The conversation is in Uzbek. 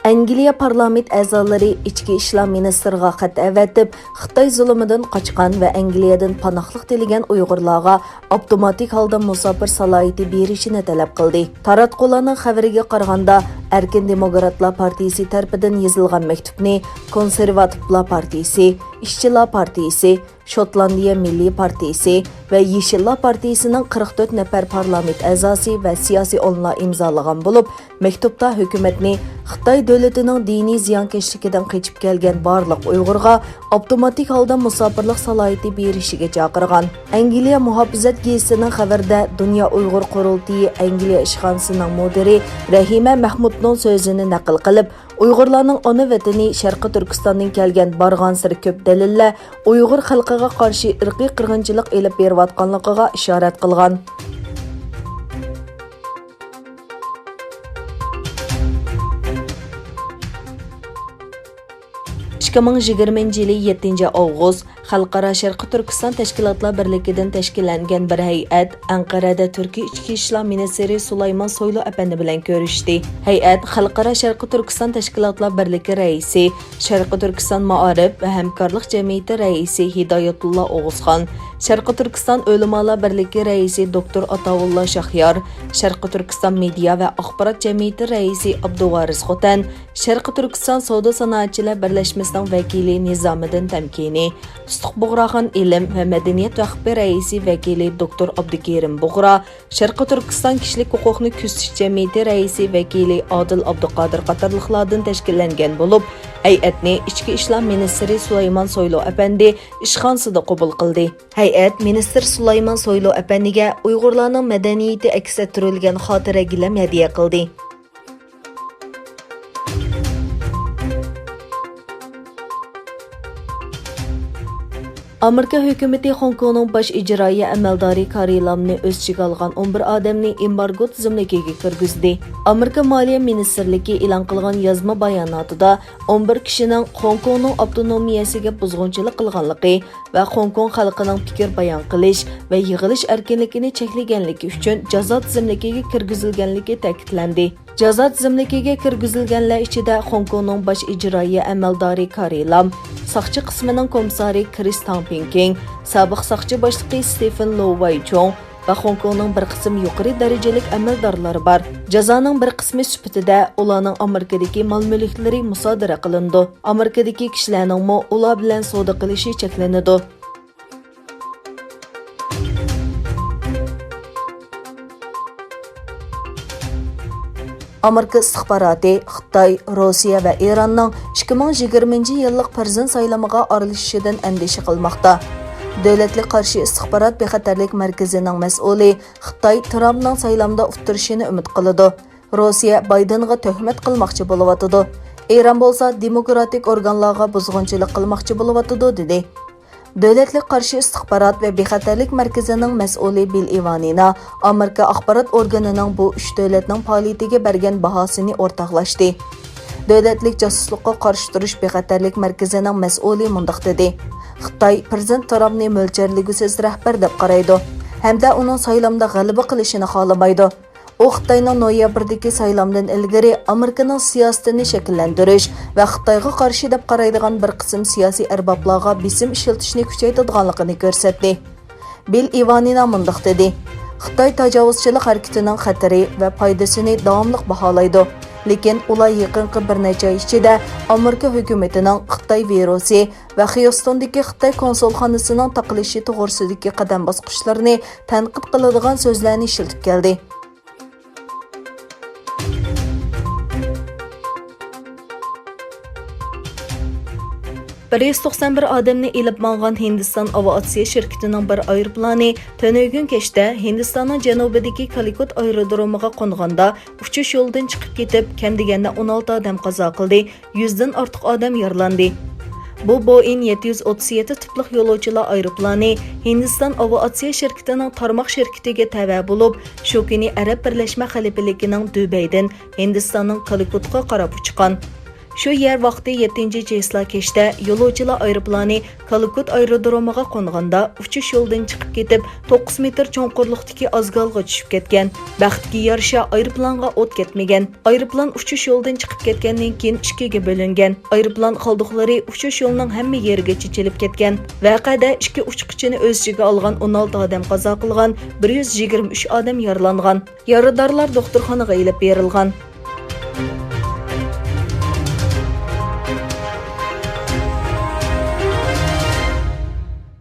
ئەنگىلىيەپارلامېنت ئەزالىرى ئىچكى ئىشلار مىنىستىرىغا خەت ئەۋەتىپ، خىتاي زۇلۇمىدىن قاچقان ۋە ئەنگىلىيەدىن پاناھلىق تىلىگەن ئۇيغۇرلارغا ئاپتوماتىك ھالدا مۇساپىر سالاھىيىتى بېرىشىنى تەلەپ قىلدى. تاراتقۇلارنىڭ خەۋىرىگە قارىغاندا، ئەركىن دېموكراتلار پارتىيەسى تەرىپىدىن يېزىلغان مەكتۇبنى كونسېرۋاتىپلار پارتىيەسى، ئىشچىلار پارتىيەسى، شوتلاندىيە مىللىي پارتىيەسى ۋە يېشىللار پارتىيەسىنىڭ 44 نەپەر پارلامېنت ئەزاسى ۋە سىياسىي ئورۇنلار ئىمزالىغان بولۇپ، مەكتۇبتا ھۆكۈمەتنى خىتاي دۆلىتىنىڭ دىنىي زىيانكەشلىكىدىن قېچىپ كەلگەن بارلىق ئۇيغۇرغا ئاپتوماتىك ھالدا مۇساپىرلىق سالاھىيىتى بېرىشىگە چاقىرغان. ئەنگىلىيە مۇھاپىزەت گېزىتىنىڭ خەۋەردە دۇنيا ئۇيغۇر قۇرۇلتىيى ئەنگىلىيە ئىشخانىسىنىڭ مۇدىرى رەھىمە مەھمۇدنىڭ سۆزىنى نەقىل قىلىپ، ئۇيغۇرلارنىڭ ئانا ۋەتىنى شەرقىي تۈركىستاندىن كەلگەن بارغانسېرى كۆپ دەلىللەر ئۇيغۇر خەلقىگە قارشى ئىرقىي قىرغىنچىلىق ئېلىپ بېرىۋاتقانلىقىغا ئىشارەت قىلغان. 2020 yılı 7 avgust Xalqaro Şərqi Türkistan Təşkilatlar Birlikidən təşkillənən bir heyət ئەنقەرەدە Türkiyə İçki İşlər Ministri Sulayman Soylu əpəndi bilən görüşdü. Heyət Xalqaro Şərqi Türkistan Təşkilatlar Birliki rəisi, Şərqi Türkistan Maarif və Həmkarlıq Cəmiyyəti rəisi Hidayətullah Oğuzxan, Şərqi Türkistan Ölümalar Birliki rəisi Doktor Atavullah Şaxyar, Şərqi Türkistan Media və Axbarat Cəmiyyəti rəisi Abduvaris Xotan, Şərqi Türkistan Savdo Sanoatçılar Birləşməsinin vəkili Nizamiddin Təmkini, Tutuq Buğraxan İlim və Mədəniyyət Vəxbi rəisi vəkili Doktor Abdukerim Buğra, Şərqi Türkistan Kişilik Hüquqni Küzüş Cəmiyyəti rəisi vəkili Adil Abduqadir qatarlıqlardan təşkillənən olub, heyətni İçki İşlər Ministri Sulayman Soylu əpəndi işxanasında qəbul qıldı. Heyət Ministr Sulayman Soylu əpəndiga Uyğurlarning mədəniyyəti əks ettirilgan xotira gilam hədiyyə qildi. Amerika hökuməti خوڭكوڭنىڭ baş icraiyyə əməldari karilamını öz içigə alğan 11 adamni İmbarggo tizimligiga kirgizdi. Amerika Maliyyə Ministerligi e'lon qilgan yozma bayonotida 11 kishining خوڭكوڭنىڭ avtonomiyasiga buzg'unchilik qilganligi va خوڭكوڭ xalqining fikr bayon qilish va yig'ilish erkinligini cheklaganligi uchun jazo tizimligiga kirgizilganligi ta'kidlandi. Jazo tizimligiga kirgizilganlar ichida خوڭكوڭنىڭ baş icraiyyə əməldari karilam, Saqçı qismining komissari Chris Tangping, sobiq saqçı boshlig'i Stephen Low-Wai-Chong va خوڭكوڭنىڭ bir qism yuqori darajalik amaldorlari bor. Jazoning bir qismi sifatida ularning Amerikadagi mol-mulklari musodara qilindi. Amerikadagi kishilarning ular bilan savdo qilishi cheklanadi. Amerika İstihbaratı, Xitay, Rusiya və İranның 2020 yıllık prezident saylamiga aralashishdan endişe qilmoqda. Dövlətli qarşı istihbarat bexatarlik mərkəzinin məsulü Xitay Trumpның saylamda uturishini ümid qiladi. Rusiya Baydenga töhmət qilmoqchi bo'layotidu. İran bolsa demokratik organlarga buzg'unchilik qilmoqchi bo'layotidu dedi. Dövlətli qarşı istihbarat və bexatarlik mərkəzinin məsulü Bill Ivanina Amerika axbarat organının bu üç dövlətning fəaliyyətiga bergan bahasını ortaqlaşdı. Dövlətlik casusluqqa qarşı turuş bexatarlik mərkəzinin məsulü mundaq dedi. Xitay prezident Trumpni mo'ljalligisiz rəhbər deb qaraydı. Hamda uning saylamda g'alaba qilishini xohlamaydi. O Xitayning noyabrdagi saylamdan ilgari Amerikaning siyosatini shakllantirish va Xitoyga qarshi deb qaraydigan bir qism siyosiy arboblarga besim ishlatishni kuchaytirganligini ko'rsatdi. Bill Ivanina mundaq dedi: Xitoy tajovuzchilik harakatining xatari va foydasini davomli baholaydi. Lekin ular yaqinqi bir necha yil ichida Amerika hukumatining Xitoy virusi va Houstondagi Xitoy konsulxonasining taqilishi to'g'risidagi qadam bosqichlarini tanqid qiladigan so'zlarni ishlatib keldi. 191 adamni elib mangan Hindistan aviatsiya şirketining bir aeroplani tönögün keşdə Hindistanның janubidagi Kalikut aerodromiga qo'nganda uçuş yo'lidan chiqib ketib, kam deganda 16 adam qazo qildi, 100 dan ortiq adam yaralandi. Bu Boeing 737 tiplik yolۇچىلارئايروپىلانى Hindistan aviatsiya şirketining tarmoq şirketiga tava bo'lib, shu kuni Arab Birlashma Xalifaligining Dubaydan Hindistanning Kalikutga qarab uchgan. Şu yer vaqti 7 числа kechda yo'lovchilar'ayroпланы Kalkut aerodromiga qo'nganda uchish yo'lidan chiqib ketib 9 metr cho'nqurlikdagi azgalga tushib ketgan. Baxtga yarasha aeroplanga o't ketmagan. Aeroplan uchish yo'lidan chiqib ketgandan keyin ikkiga bo'lingan. Aeroplan qoldiqlari uchish yo'lining hamma yeriga chechilib ketgan. Voqeada ikki uchqichini o'z ichiga olgan 16 odam qazo qilgan, 123 odam yaralangan. Yaradorlar doktorxonaga ilib berilgan.